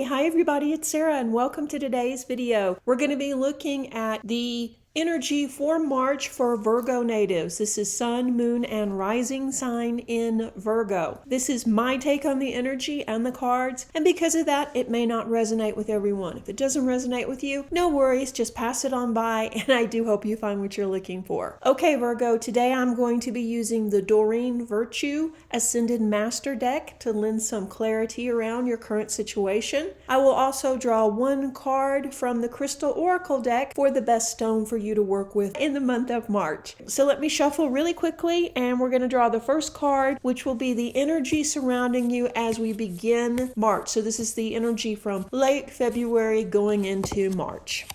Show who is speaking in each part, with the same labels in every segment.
Speaker 1: Hi everybody, it's Sarah and welcome to today's video. We're going to be looking at the energy for March for Virgo natives. This is Sun, Moon, and Rising sign in Virgo. This is my take on the energy and the cards, and because of that, it may not resonate with everyone. If it doesn't resonate with you, no worries, just pass it on by, and I do hope you find what you're looking for. Okay, Virgo, today I'm going to be using the Doreen Virtue Ascended Master deck to lend some clarity around your current situation. I will also draw one card from the Crystal Oracle deck for the best stone for you to work with in the month of March. So let me shuffle really quickly and we're going to draw the first card, which will be the energy surrounding you as we begin March. So this is the energy from late February going into March.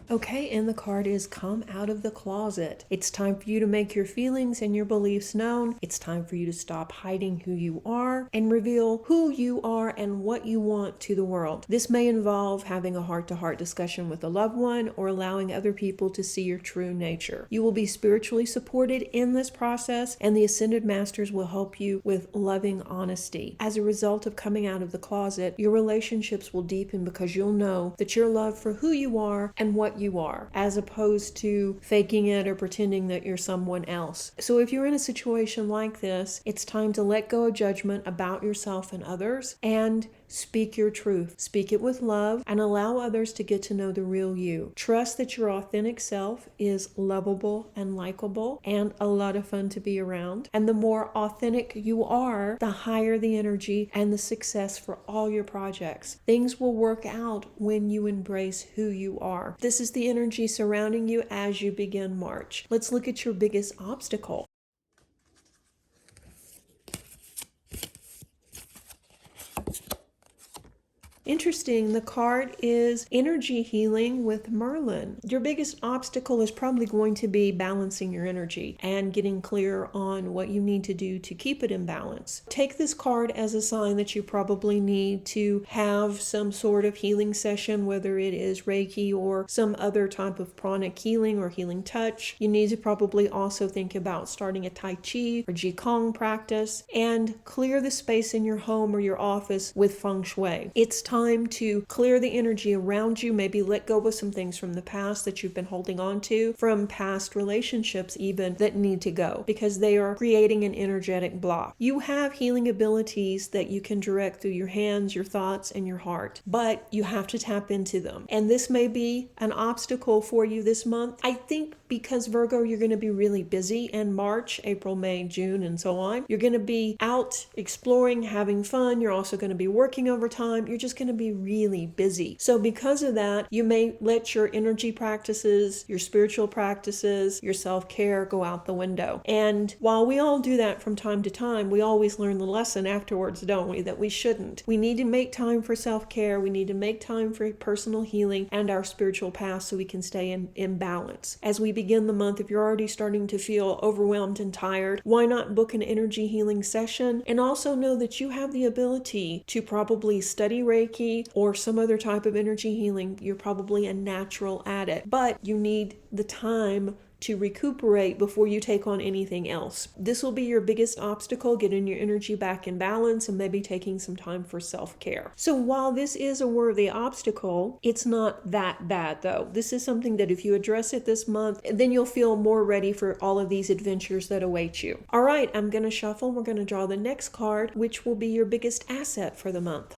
Speaker 1: Okay, and the card is come out of the closet. It's time for you to make your feelings and your beliefs known. It's time for you to stop hiding who you are and reveal who you are and what you want to the world. This may involve having a heart-to-heart discussion with a loved one or allowing other people to see your true nature. You will be spiritually supported in this process, and the Ascended Masters will help you with loving honesty. As a result of coming out of the closet, your relationships will deepen because you'll know that your love for who you are and what you are, as opposed to faking it or pretending that you're someone else. So if you're in a situation like this, it's time to let go of judgment about yourself and others and speak your truth. Speak it with love and allow others to get to know the real you. Trust that your authentic self is lovable and likable and a lot of fun to be around. And the more authentic you are, the higher the energy and the success for all your projects. Things will work out when you embrace who you are. This is the energy surrounding you as you begin March. Let's look at your biggest obstacle. Interesting, the card is energy healing with Merlin. Your biggest obstacle is probably going to be balancing your energy and getting clear on what you need to do to keep it in balance. Take this card as a sign that you probably need to have some sort of healing session, whether it is Reiki or some other type of pranic healing or healing touch. You need to probably also think about starting a Tai Chi or Qigong practice and clear the space in your home or your office with Feng Shui. It's time to clear the energy around you, maybe let go of some things from the past that you've been holding on to, from past relationships even, that need to go because they are creating an energetic block. You have healing abilities that you can direct through your hands, your thoughts, and your heart, but you have to tap into them. And this may be an obstacle for you this month. I think because Virgo, you're going to be really busy in March, April, May, June, and so on. You're going to be out exploring, having fun. You're also going to be working overtime. You're just going to be really busy. So because of that, you may let your energy practices, your spiritual practices, your self-care go out the window. And while we all do that from time to time, we always learn the lesson afterwards, don't we? That we shouldn't. We need to make time for self-care. We need to make time for personal healing and our spiritual path so we can stay in balance. As we begin the month, if you're already starting to feel overwhelmed and tired, why not book an energy healing session? And also know that you have the ability to probably study Reiki or some other type of energy healing. You're probably a natural at it, but you need the time to recuperate before you take on anything else. This will be your biggest obstacle, getting your energy back in balance and maybe taking some time for self-care. So while this is a worthy obstacle, it's not that bad though. This is something that if you address it this month, then you'll feel more ready for all of these adventures that await you. All right, I'm going to shuffle. We're going to draw the next card, which will be your biggest asset for the month.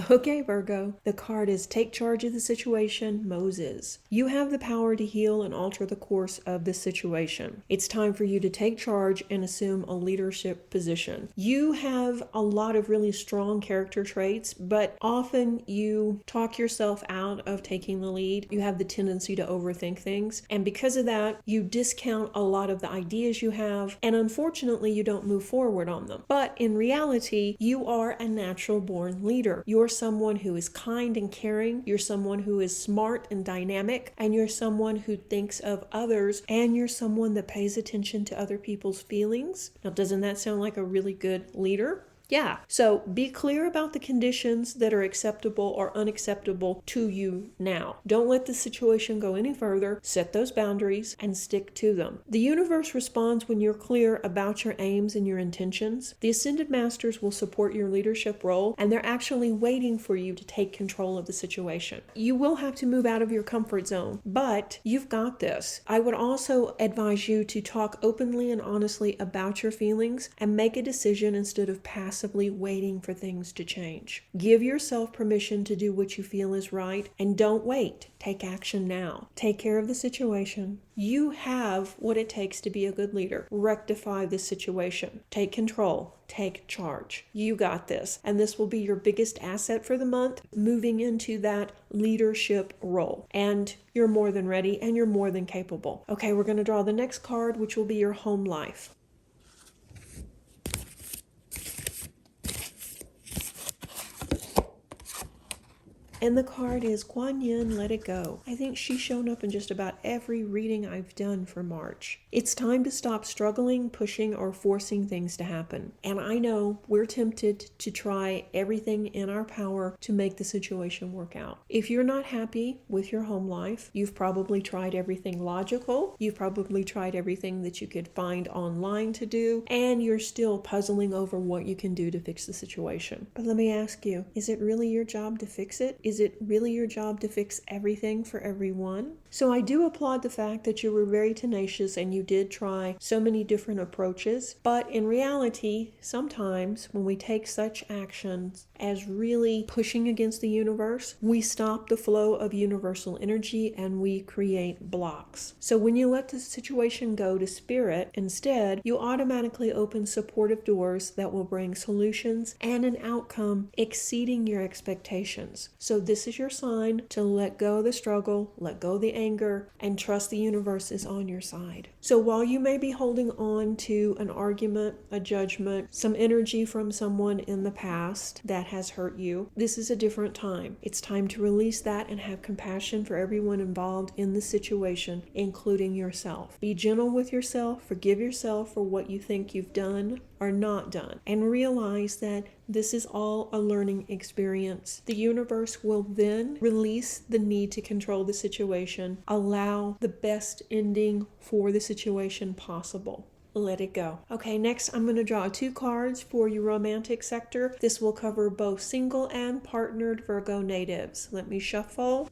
Speaker 1: Okay, Virgo, the card is Take Charge of the Situation, Moses. You have the power to heal and alter the course of this situation. It's time for you to take charge and assume a leadership position. You have a lot of really strong character traits, but often you talk yourself out of taking the lead. You have the tendency to overthink things, and because of that, you discount a lot of the ideas you have, and unfortunately, you don't move forward on them. But in reality, you are a natural-born leader. You're someone who is kind and caring, you're someone who is smart and dynamic, and you're someone who thinks of others, and you're someone that pays attention to other people's feelings. Now, doesn't that sound like a really good leader? Yeah, so be clear about the conditions that are acceptable or unacceptable to you now. Don't let the situation go any further. Set those boundaries and stick to them. The universe responds when you're clear about your aims and your intentions. The Ascended Masters will support your leadership role, and they're actually waiting for you to take control of the situation. You will have to move out of your comfort zone, but you've got this. I would also advise you to talk openly and honestly about your feelings and make a decision instead of passively waiting for things to change. Give yourself permission to do what you feel is right, and don't wait. Take action now. Take care of the situation. You have what it takes to be a good leader. Rectify this situation. Take control. Take charge. You got this. And this will be your biggest asset for the month, moving into that leadership role. And you're more than ready and you're more than capable. Okay, we're going to draw the next card, which will be your home life. And the card is Kuan Yin, Let It Go. I think she's shown up in just about every reading I've done for March. It's time to stop struggling, pushing, or forcing things to happen. And I know we're tempted to try everything in our power to make the situation work out. If you're not happy with your home life, you've probably tried everything logical. You've probably tried everything that you could find online to do, and you're still puzzling over what you can do to fix the situation. But let me ask you, is it really your job to fix it? Is it really your job to fix everything for everyone? So I do applaud the fact that you were very tenacious and you did try so many different approaches. But in reality, sometimes when we take such actions as really pushing against the universe, we stop the flow of universal energy and we create blocks. So when you let the situation go to spirit, instead, you automatically open supportive doors that will bring solutions and an outcome exceeding your expectations. So this is your sign to let go of the struggle, let go of the anger, and trust the universe is on your side. So while you may be holding on to an argument, a judgment, some energy from someone in the past that has hurt you, this is a different time. It's time to release that and have compassion for everyone involved in the situation, including yourself. Be gentle with yourself, forgive yourself for what you think you've done or not done, and realize that this is all a learning experience. The universe will then release the need to control the situation, allow the best ending for the situation possible. Let it go. Okay, next I'm going to draw 2 cards for your romantic sector. This will cover both single and partnered Virgo natives. Let me shuffle.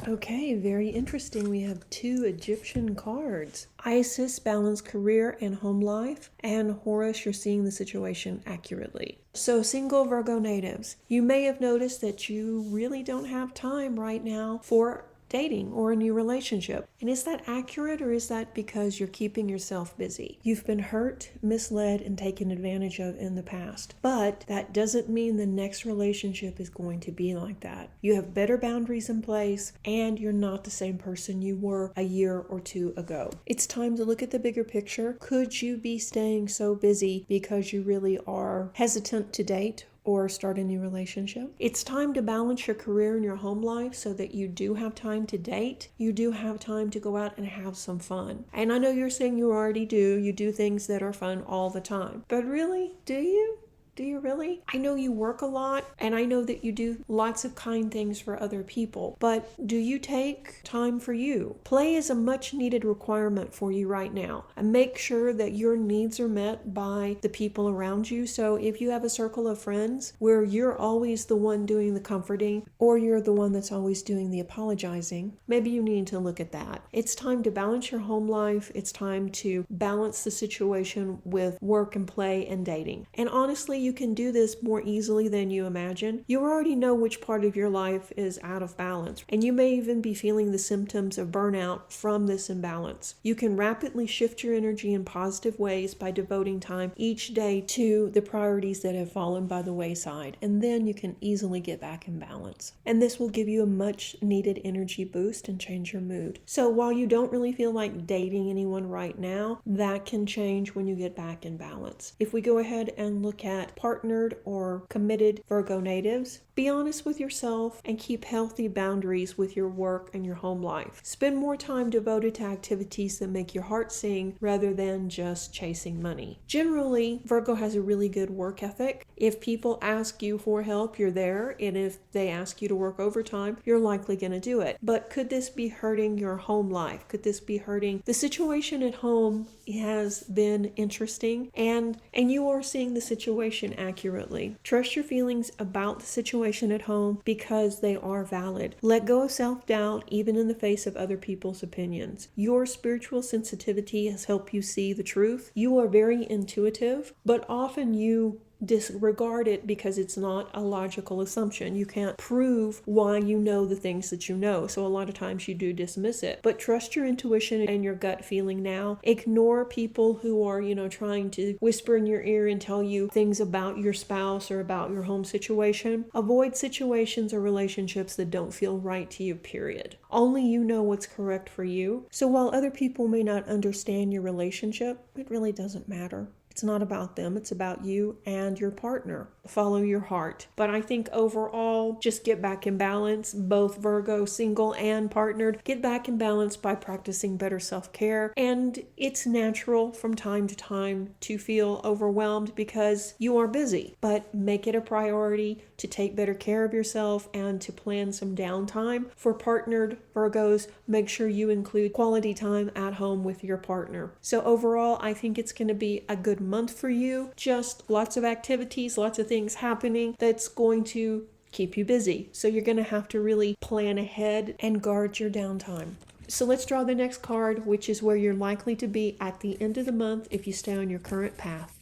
Speaker 1: Okay, very interesting. We have 2 Egyptian cards. Isis, balance career and home life, and Horus, you're seeing the situation accurately. So single Virgo natives, you may have noticed that you really don't have time right now for dating or a new relationship. And is that accurate, or is that because you're keeping yourself busy? You've been hurt, misled, and taken advantage of in the past. But that doesn't mean the next relationship is going to be like that. You have better boundaries in place, and you're not the same person you were a year or 2 ago. It's time to look at the bigger picture. Could you be staying so busy because you really are hesitant to date or start a new relationship? It's time to balance your career and your home life so that you do have time to date. You do have time to go out and have some fun. And I know you're saying you already do. You do things that are fun all the time. But really, do you? Do you really? I know you work a lot, and I know that you do lots of kind things for other people, but do you take time for you? Play is a much needed requirement for you right now, and make sure that your needs are met by the people around you. So if you have a circle of friends where you're always the one doing the comforting, or you're the one that's always doing the apologizing, maybe you need to look at that. It's time to balance your home life. It's time to balance the situation with work and play and dating. And honestly, you can do this more easily than you imagine. You already know which part of your life is out of balance, and you may even be feeling the symptoms of burnout from this imbalance. You can rapidly shift your energy in positive ways by devoting time each day to the priorities that have fallen by the wayside, and then you can easily get back in balance. And this will give you a much needed energy boost and change your mood. So while you don't really feel like dating anyone right now, that can change when you get back in balance. If we go ahead and look at partnered or committed Virgo natives, be honest with yourself and keep healthy boundaries with your work and your home life. Spend more time devoted to activities that make your heart sing rather than just chasing money. Generally, Virgo has a really good work ethic. If people ask you for help, you're there, and if they ask you to work overtime, you're likely going to do it. But could this be hurting your home life? Could this be hurting? The situation at home has been interesting, and you are seeing the situation accurately. Trust your feelings about the situation at home because they are valid. Let go of self-doubt even in the face of other people's opinions. Your spiritual sensitivity has helped you see the truth. You are very intuitive, but often you disregard it because it's not a logical assumption. You can't prove why you know the things that you know, so a lot of times you do dismiss it. But trust your intuition and your gut feeling now. Ignore people who are, trying to whisper in your ear and tell you things about your spouse or about your home situation. Avoid situations or relationships that don't feel right to you, period. Only you know what's correct for you. So while other people may not understand your relationship, it really doesn't matter. It's not about them, it's about you and your partner. Follow your heart. But I think overall, just get back in balance, both Virgo, single and partnered. Get back in balance by practicing better self-care. And it's natural from time to time to feel overwhelmed because you are busy. But make it a priority to take better care of yourself and to plan some downtime. For partnered Virgos, make sure you include quality time at home with your partner. So overall, I think it's going to be a good month for you. Just lots of activities, lots of things happening that's going to keep you busy. So you're going to have to really plan ahead and guard your downtime. So let's draw the next card, which is where you're likely to be at the end of the month if you stay on your current path.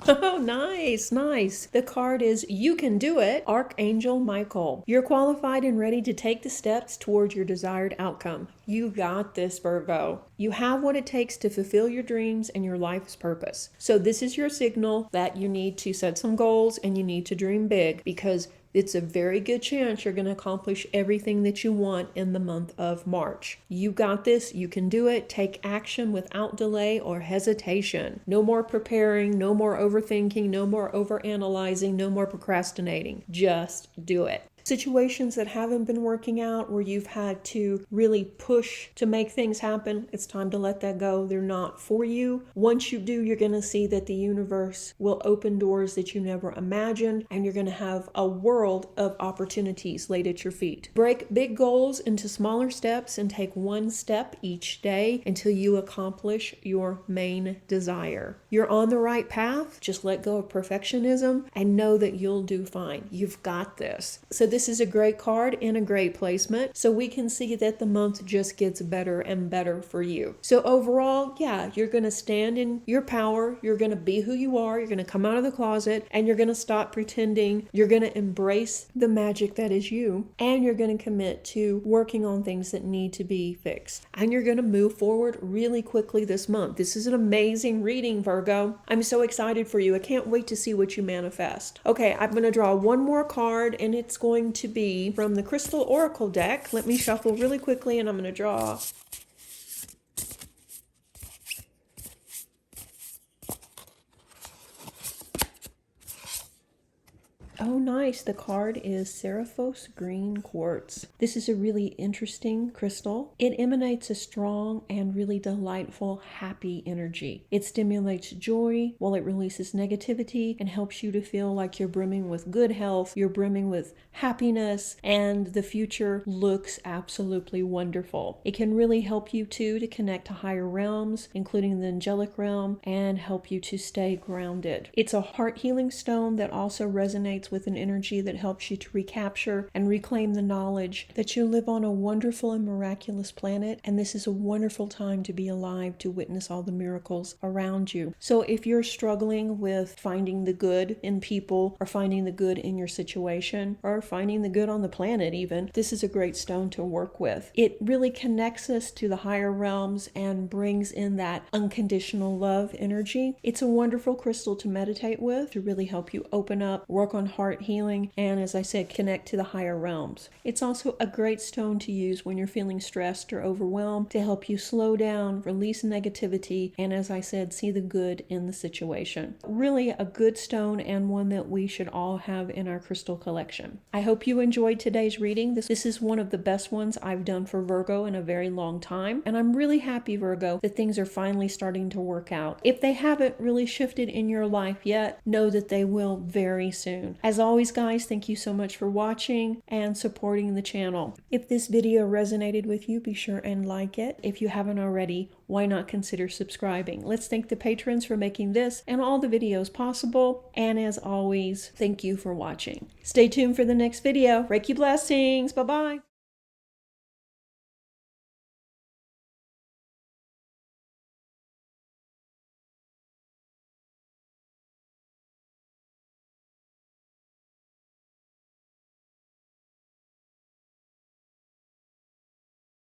Speaker 1: Oh, nice. The card is You Can Do It, Archangel Michael. You're qualified and ready to take the steps towards your desired outcome. You got this, Virgo. You have what it takes to fulfill your dreams and your life's purpose. So this is your signal that you need to set some goals and you need to dream big, because it's a very good chance you're going to accomplish everything that you want in the month of March. You got this. You can do it. Take action without delay or hesitation. No more preparing, no more overthinking, no more overanalyzing, no more procrastinating. Just do it. Situations that haven't been working out, where you've had to really push to make things happen, it's time to let that go. They're not for you. Once you do, you're going to see that the universe will open doors that you never imagined, and you're going to have a world of opportunities laid at your feet. Break big goals into smaller steps and take one step each day until you accomplish your main desire. You're on the right path. Just let go of perfectionism and know that you'll do fine. You've got this. So this is a great card and a great placement. So we can see that the month just gets better and better for you. So overall, yeah, you're going to stand in your power. You're going to be who you are. You're going to come out of the closet and you're going to stop pretending. You're going to embrace the magic that is you. And you're going to commit to working on things that need to be fixed. And you're going to move forward really quickly this month. This is an amazing reading, Virgo. I'm so excited for you. I can't wait to see what you manifest. Okay, I'm going to draw one more card, and it's going to be from the Crystal Oracle deck. Let me shuffle really quickly, and I'm going to draw. Oh, nice. The card is Seraphos Green Quartz. This is a really interesting crystal. It emanates a strong and really delightful, happy energy. It stimulates joy while it releases negativity and helps you to feel like you're brimming with good health, you're brimming with happiness, and the future looks absolutely wonderful. It can really help you too to connect to higher realms, including the angelic realm, and help you to stay grounded. It's a heart healing stone that also resonates with an energy that helps you to recapture and reclaim the knowledge that you live on a wonderful and miraculous planet, and this is a wonderful time to be alive, to witness all the miracles around you. So if you're struggling with finding the good in people, or finding the good in your situation, or finding the good on the planet even, this is a great stone to work with. It really connects us to the higher realms and brings in that unconditional love energy. It's a wonderful crystal to meditate with, to really help you open up, work on heart healing, and as I said, connect to the higher realms. It's also a great stone to use when you're feeling stressed or overwhelmed to help you slow down, release negativity, and as I said, see the good in the situation. Really a good stone and one that we should all have in our crystal collection. I hope you enjoyed today's reading. This is one of the best ones I've done for Virgo in a very long time, and I'm really happy, Virgo, that things are finally starting to work out. If they haven't really shifted in your life yet, know that they will very soon. As always, guys, thank you so much for watching and supporting the channel. If this video resonated with you, be sure and like it. If you haven't already, why not consider subscribing? Let's thank the patrons for making this and all the videos possible. And as always, thank you for watching. Stay tuned for the next video. Reiki blessings. Bye-bye.